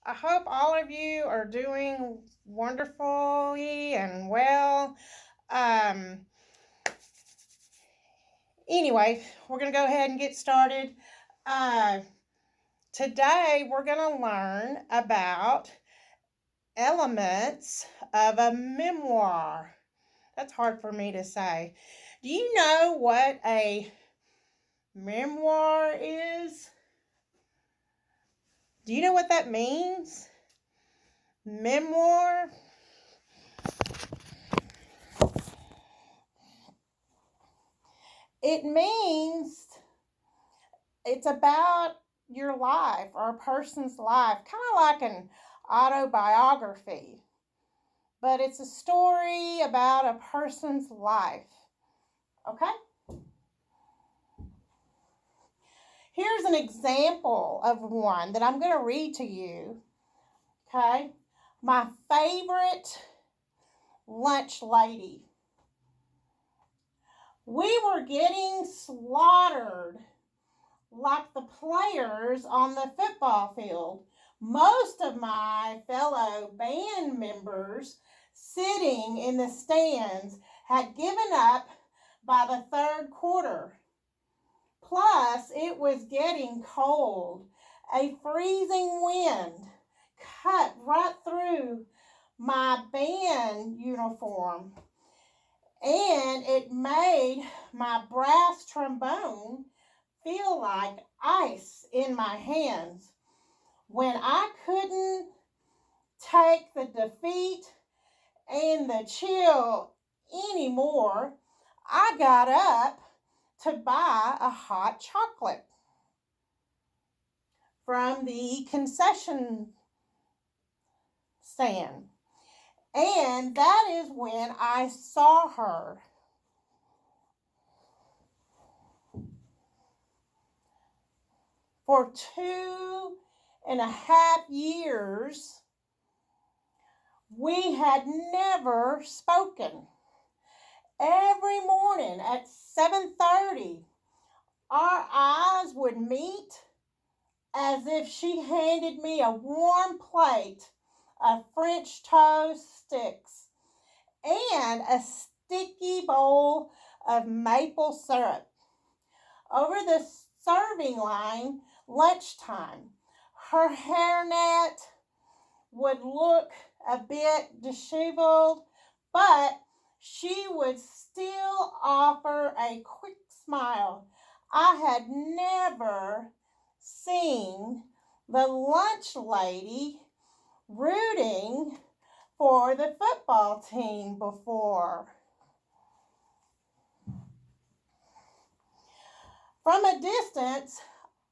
I hope all of you are doing wonderfully and well. Um, anyway, we're going to go ahead and get started. Uh, Today, we're going to learn about elements of a memoir. That's hard for me to say. Do you know what a memoir is? Do you know what that means? Memoir? It means it's about your life or a person's life, kind of like an autobiography, but it's a story about a person's life. Okay? Here's an example of one that I'm going to read to you. Okay? My favorite lunch lady. We were getting slaughtered like the players on the football field. Most of my fellow band members sitting in the stands had given up by the third quarter. Plus, it was getting cold. A freezing wind cut right through my band uniform, and it made my brass trombone feel like ice in my hands. When I couldn't take the defeat and the chill anymore, I got up to buy a hot chocolate from the concession stand. And that is when I saw her. For 2.5 years, we had never spoken. Every morning at 7:30, our eyes would meet as if she handed me a warm plate of French toast sticks and a sticky bowl of maple syrup. Over the serving line, lunchtime, her hairnet would look a bit disheveled, but she would still offer a quick smile. I had never seen the lunch lady rooting for the football team before. From a distance,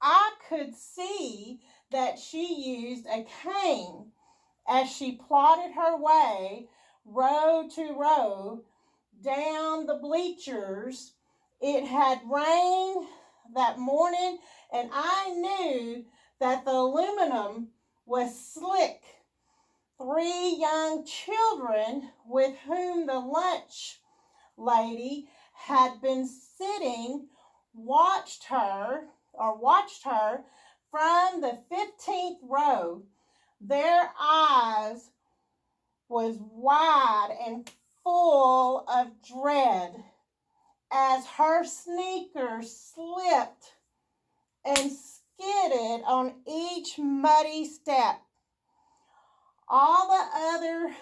I could see that she used a cane as she plodded her way row to row down the bleachers. It had rained that morning, and I knew that the aluminum was slick. 3 young children with whom the lunch lady had been sitting watched her from the 15th row. Their eyes was wide and full of dread as her sneakers slipped and skidded on each muddy step. All the other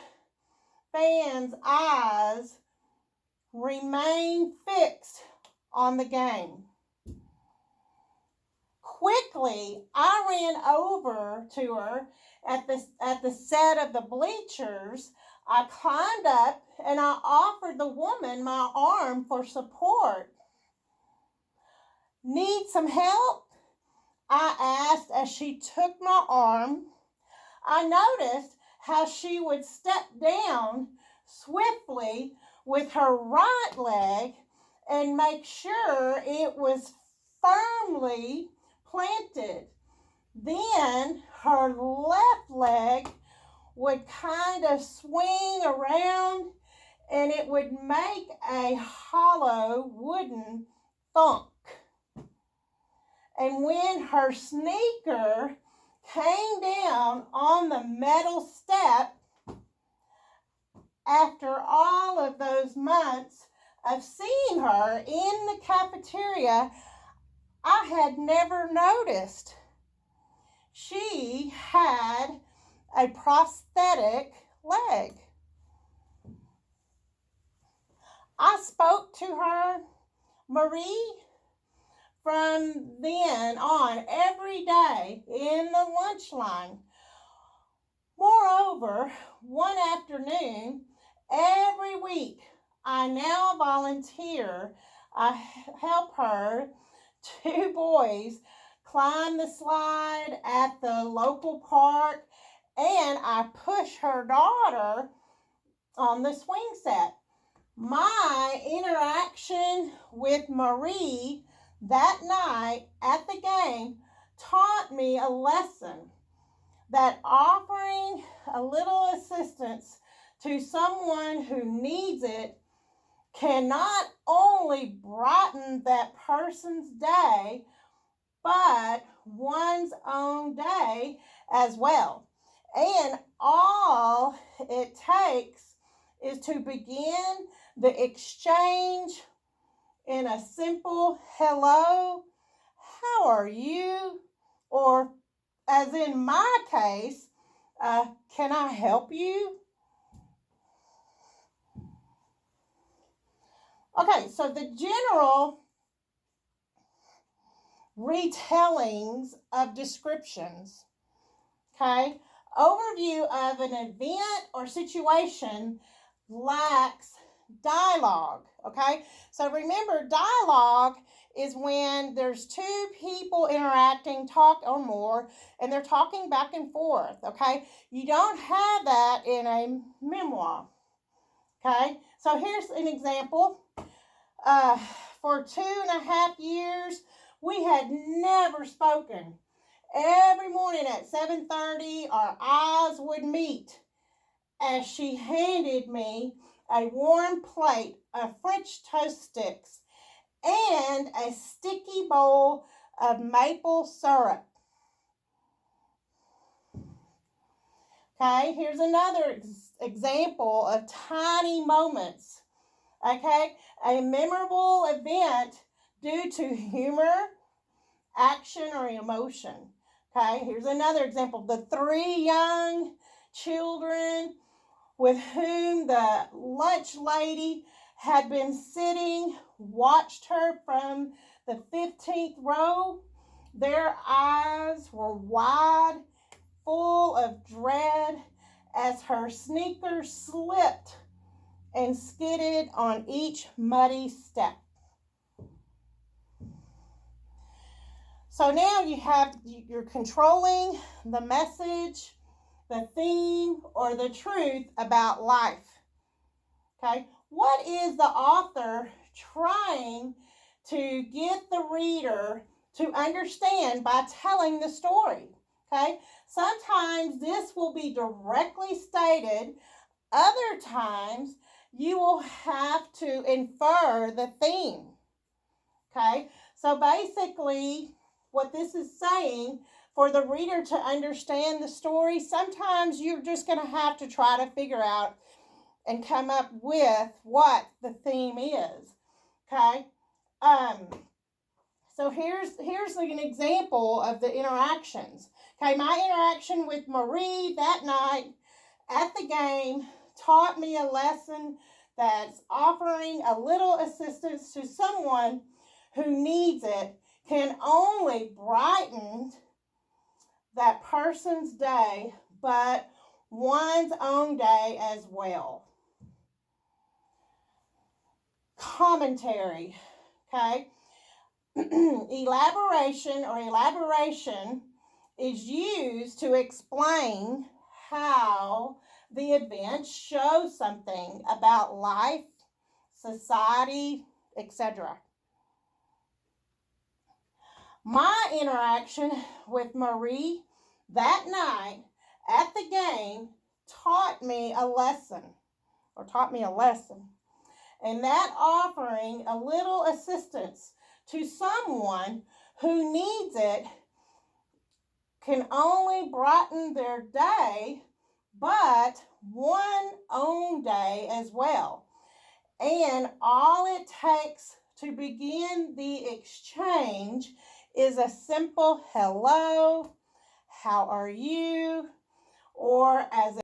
fans' eyes remained fixed on the game. Quickly, I ran over to her at the set of the bleachers. I climbed up and I offered the woman my arm for support. Need some help? I asked as she took my arm. I noticed how she would step down swiftly with her right leg and make sure it was firmly planted. Then her left leg would kind of swing around and it would make a hollow wooden thunk. And when her sneaker came down on the metal step after all of those months of seeing her in the cafeteria. I had never noticed she had a prosthetic leg. I spoke to her, Marie, from then on every day in the lunch line. Moreover, one afternoon every week, I now volunteer. I help her, 2 boys, climb the slide at the local park, and I push her daughter on the swing set. My interaction with Marie that night at the game taught me a lesson that offering a little assistance to someone who needs it can not only brighten that person's day, but one's own day as well. And all it takes is to begin the exchange in a simple hello, how are you? Or, as in my case, can I help you? Okay, so the general retellings of descriptions, okay, overview of an event or situation lacks dialogue, okay? So remember, dialogue is when there's 2 people interacting, talk or more, and they're talking back and forth, okay? You don't have that in a memoir, okay? So here's an example. For 2.5 years, we had never spoken. Every morning at 7:30, our eyes would meet as she handed me a warm plate of French toast sticks and a sticky bowl of maple syrup. Okay, here's another example of tiny moments. Okay, a memorable event due to humor, action, or emotion. Okay, here's another example. The 3 young children with whom the lunch lady had been sitting watched her from the 15th row. Their eyes were wide, full of dread as her sneakers slipped and skidded on each muddy step. So now you're controlling the message, the theme, or the truth about life. Okay, what is the author trying to get the reader to understand by telling the story? Okay, sometimes this will be directly stated, other times you will have to infer the theme. Okay, so basically what this is saying, for the reader to understand the story, sometimes you're just going to have to try to figure out and come up with what the theme is. Okay, so here's an example of the interactions. Okay, my interaction with Marie that night at the game taught me a lesson that's offering a little assistance to someone who needs it can only brighten that person's day, but one's own day as well. Commentary, okay? Elaboration is used to explain how the event shows something about life, society, etc. My interaction with Marie that night at the game taught me a lesson. And that offering a little assistance to someone who needs it can only brighten their day, but one own day as well. And all it takes to begin the exchange is a simple hello, how are you, or as